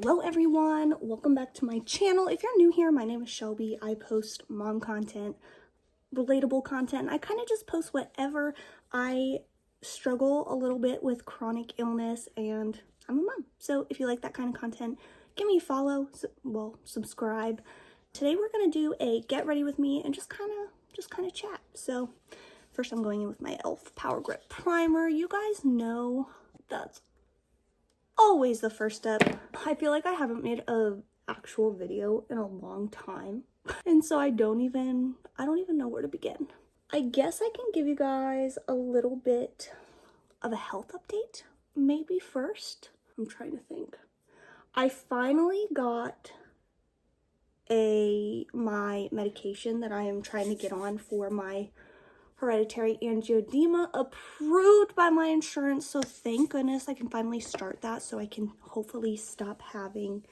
Hello everyone, welcome back to my channel. If you're new here, my name is Shelby. I post mom content, relatable content. I kind of just post whatever. I struggle a little bit with chronic illness and I'm a mom. So if you like that kind of content, give me a follow, subscribe. Today we're going to do a get ready with me and just kind of chat. So first I'm going in with my e.l.f. Power Grip Primer. You guys know that's always the first step. I feel like I haven't made an actual video in a long time, and so I don't even know where to begin. I guess I can give you guys a little bit of a health update. Maybe first, I'm trying to think. I finally got my medication that I am trying to get on for my hereditary angioedema approved by my insurance, so thank goodness I can finally start that so I can hopefully stop having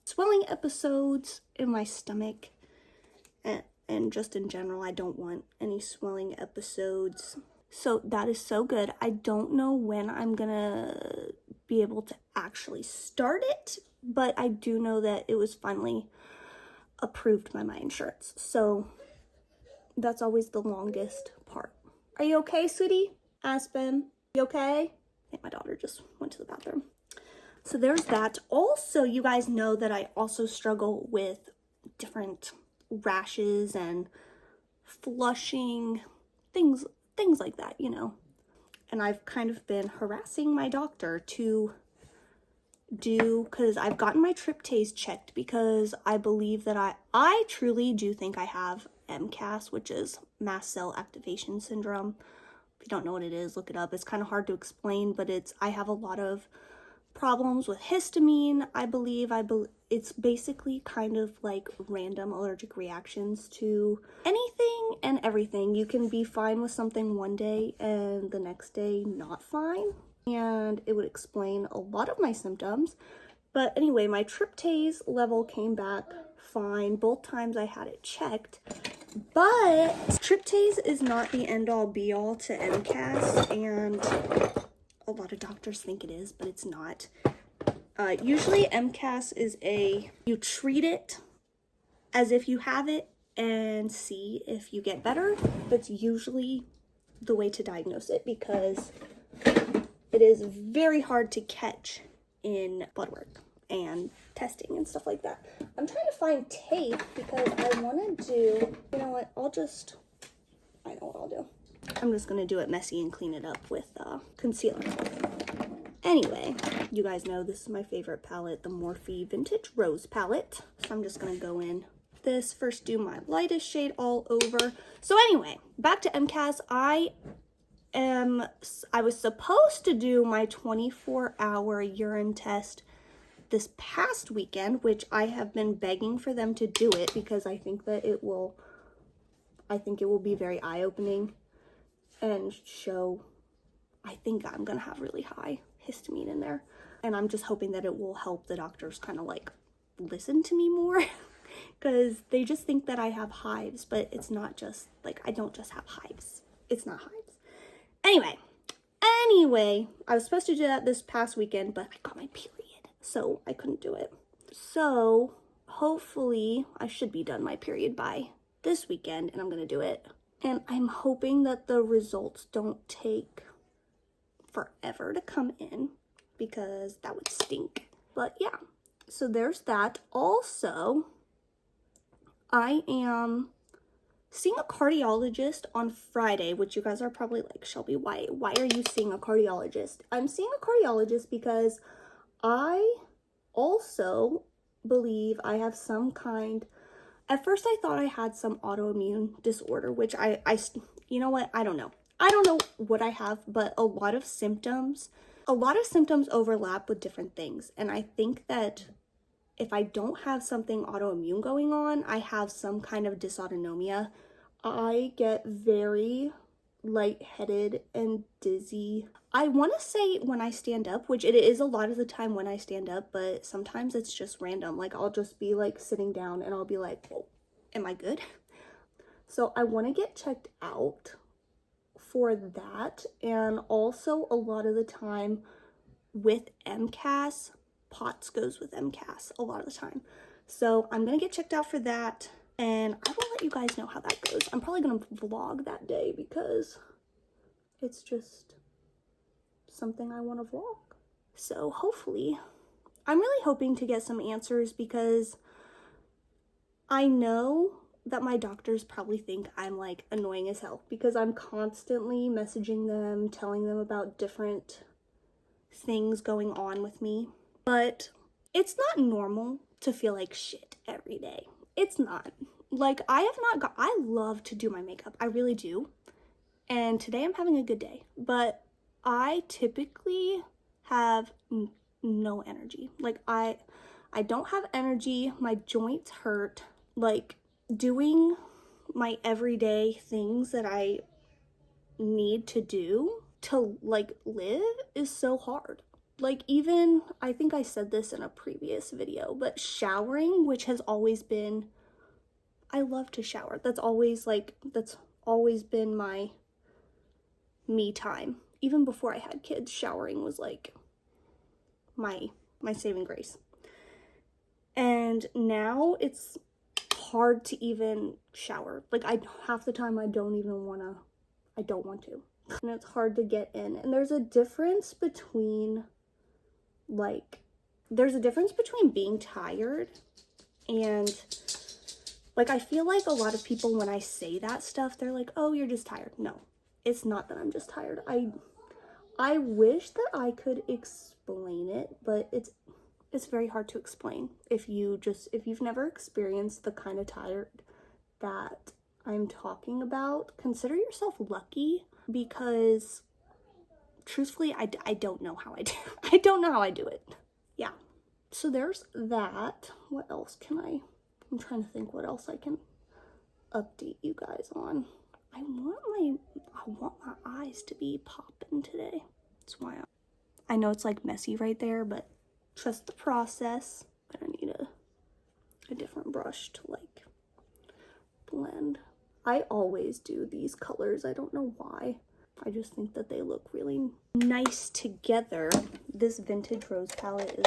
swelling episodes in my stomach and just in general. I don't want any swelling episodes, so that is so good. I don't know when I'm gonna be able to actually start it, but I do know that it was finally approved by my insurance, so that's always the longest part. Are you okay, sweetie? Aspen, you okay? I think my daughter just went to the bathroom. So there's that. Also, you guys know that I also struggle with different rashes and flushing, things like that, you know. And I've kind of been harassing my doctor to because I've gotten my tryptase checked because I believe that I truly do think I have MCAS, which is mast cell activation syndrome. If you don't know what it is, look it up. It's kind of hard to explain, but I have a lot of problems with histamine. I believe it's basically kind of like random allergic reactions to anything and everything. You can be fine with something one day and the next day not fine, and it would explain a lot of my symptoms. But anyway, my tryptase level came back fine both times I had it checked, but tryptase is not the end-all be-all to MCAS, and a lot of doctors think it is, but it's not. Usually MCAS is you treat it as if you have it and see if you get better. That's usually the way to diagnose it because it is very hard to catch in blood work and testing and stuff like that. I'm trying to find tape because I want to do, you know what, I know what I'll do. I'm just going to do it messy and clean it up with concealer. Anyway, you guys know this is my favorite palette, the Morphe Vintage Rose palette. So I'm just going to go in this, first do my lightest shade all over. So anyway, back to MCAS. I was supposed to do my 24-hour urine test this past weekend, which I have been begging for them to do it because I think it will be very eye-opening and show, I think I'm gonna have really high histamine in there, and I'm just hoping that it will help the doctors kind of like listen to me more because they just think that I have hives, but it's not just like, I don't just have hives. It's not hives. Anyway, I was supposed to do that this past weekend, but I got my period, so I couldn't do it. So hopefully I should be done my period by this weekend, and I'm gonna do it. And I'm hoping that the results don't take forever to come in because that would stink. But yeah, so there's that. Also, I am seeing a cardiologist on Friday, which you guys are probably like, Shelby, why are you seeing a cardiologist? I'm seeing a cardiologist because I also believe I have some kind, at first I thought I had some autoimmune disorder, which you know what, I don't know what I have, but a lot of symptoms overlap with different things, and I think that if I don't have something autoimmune going on, I have some kind of dysautonomia. I get very lightheaded and dizzy. I want to say when I stand up, which it is a lot of the time when I stand up, but sometimes it's just random. Like I'll just be like sitting down and I'll be like, oh, am I good? So I want to get checked out for that. And also a lot of the time with MCAS, POTS goes with MCAS a lot of the time. So I'm gonna get checked out for that, and I will let you guys know how that goes. I'm probably gonna vlog that day because it's just something I want to vlog. So hopefully, I'm really hoping to get some answers, because I know that my doctors probably think I'm like annoying as hell, because I'm constantly messaging them, telling them about different things going on with me. But it's not normal to feel like shit every day. It's not. Like, I love to do my makeup. I really do. And today I'm having a good day. But I typically have no energy. Like, I don't have energy. My joints hurt. Like, doing my everyday things that I need to do to like live is so hard. Like, even, I think I said this in a previous video, but showering, which has always been, I love to shower. That's always been my me time. Even before I had kids, showering was like my saving grace. And now it's hard to even shower. Like, half the time I don't want to. And it's hard to get in. And there's a difference between being tired and, like, I feel like a lot of people, when I say that stuff, they're like, oh, you're just tired. No, it's not that I'm just tired. I wish that I could explain it, but it's very hard to explain if you've never experienced the kind of tired that I'm talking about. Consider yourself lucky, because truthfully, I don't know how I do. I don't know how I do it. Yeah. So there's that. What else I'm trying to think what else I can update you guys on. I want my eyes to be popping today. That's why I know it's like messy right there, but trust the process. But I need a different brush to like blend. I always do these colors. I don't know why. I just think that they look really nice together. This vintage rose palette is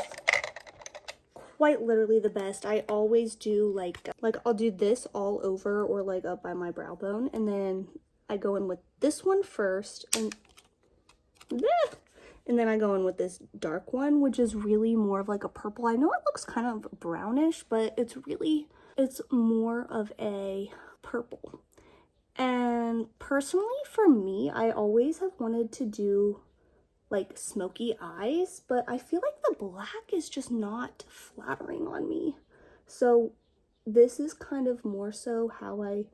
quite literally the best. I always do like I'll do this all over or like up by my brow bone, and then I go in with this one first, and then I go in with this dark one, which is really more of like a purple. I know it looks kind of brownish, but it's more of a purple. And personally, for me, I always have wanted to do like smoky eyes, but I feel like the black is just not flattering on me. So this is kind of more so how I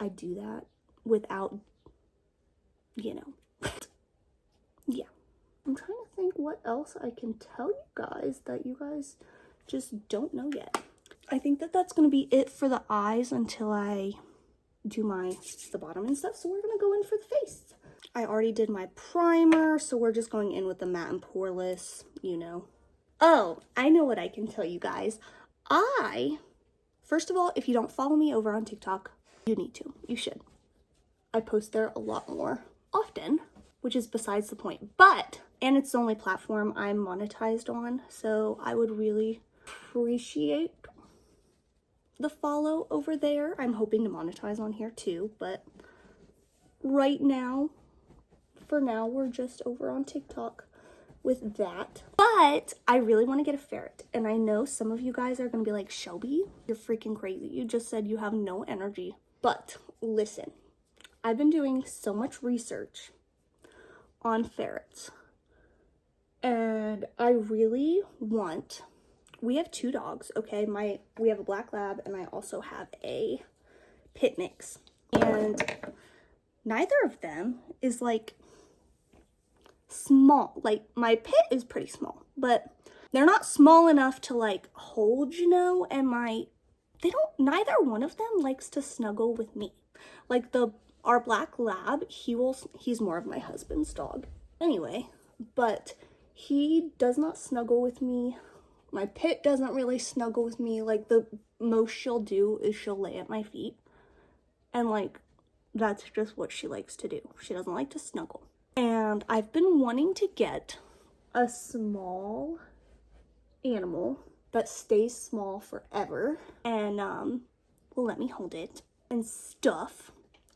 do that without, you know. Yeah. I'm trying to think what else I can tell you guys that you guys just don't know yet. I think that that's going to be it for the eyes until I do the bottom and stuff. So we're going to go in for the face. I already did my primer, so we're just going in with the matte and poreless, you know. Oh, I know what I can tell you guys. First of all, if you don't follow me over on TikTok, you need to. You should. I post there a lot more often, which is besides the point. And it's the only platform I'm monetized on, so I would really appreciate the follow over there. I'm hoping to monetize on here too, but right now, for now, we're just over on TikTok with that. But I really want to get a ferret, and I know some of you guys are going to be like, Shelby, you're freaking crazy. You just said you have no energy. But listen, I've been doing so much research on ferrets, and I really want, we have 2 dogs, okay? We have a black lab, and I also have a pit mix, and neither of them is like small. Like, my pit is pretty small, but they're not small enough to like hold, you know, and neither one of them likes to snuggle with me. Like our black lab, he's more of my husband's dog anyway, but he does not snuggle with me. My pit doesn't really snuggle with me. Like, the most she'll do is she'll lay at my feet, and like, that's just what she likes to do. She doesn't like to snuggle. And I've been wanting to get a small animal that stays small forever and will let me hold it and stuff.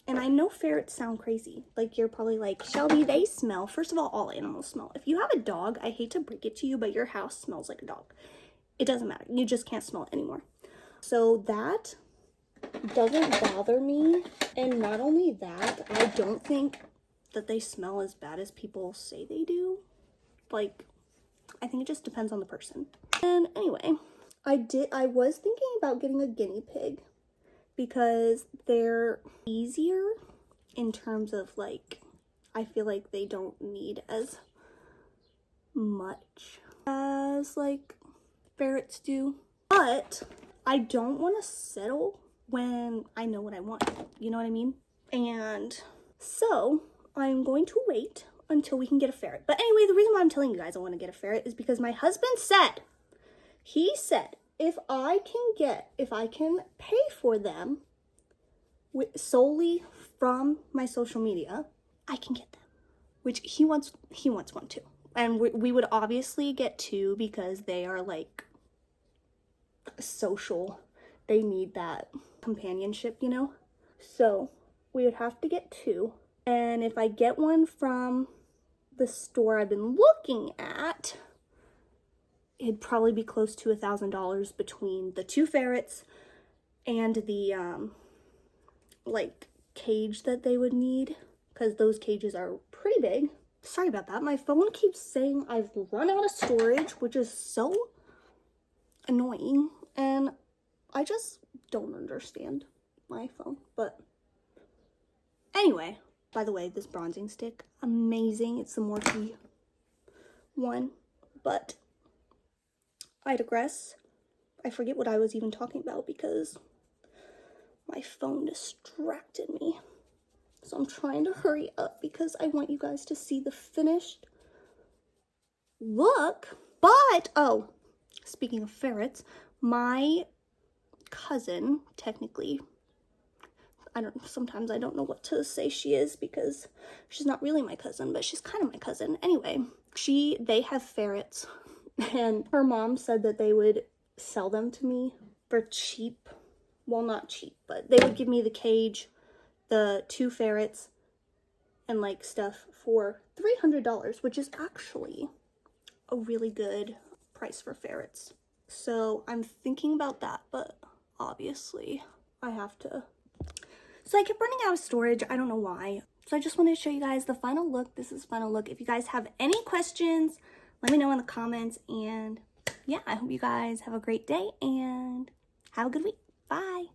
And I know ferrets sound crazy. Like, you're probably like, Shelby, they smell. First of all animals smell. If you have a dog, I hate to break it to you, but your house smells like a dog. It doesn't matter. You just can't smell it anymore. So that doesn't bother me. And not only that, I don't think that they smell as bad as people say they do. Like, I think it just depends on the person. And anyway, I was thinking about getting a guinea pig because they're easier in terms of, like, I feel like they don't need as much as, like, ferrets do. But I don't want to settle when I know what I want. You know what I mean? And so I'm going to wait until we can get a ferret. But anyway, the reason why I'm telling you guys I want to get a ferret is because my husband said, he said, if I can pay for them solely from my social media, I can get them. Which he wants one too. And we would obviously get two because they are like social. They need that companionship, you know? So we would have to get two. And if I get one from the store I've been looking at, it'd probably be close to $1,000 between the two ferrets and the like cage that they would need, because those cages are pretty big. Sorry about that. My phone keeps saying I've run out of storage, which is so annoying, and I just don't understand my phone. But anyway, by the way, this bronzing stick, amazing. It's the Morphe one, but I digress. I forget what I was even talking about because my phone distracted me. So I'm trying to hurry up because I want you guys to see the finished look. But, oh, speaking of ferrets, my cousin, technically, sometimes I don't know what to say she is because she's not really my cousin, but she's kind of my cousin. Anyway, they have ferrets, and her mom said that they would sell them to me for cheap. Well, not cheap, but they would give me the cage, the two ferrets, and like stuff for $300, which is actually a really good price for ferrets. So I'm thinking about that, but obviously I have to. So I kept running out of storage. I don't know why. So I just wanted to show you guys the final look. This is the final look. If you guys have any questions, let me know in the comments. And yeah, I hope you guys have a great day and have a good week. Bye.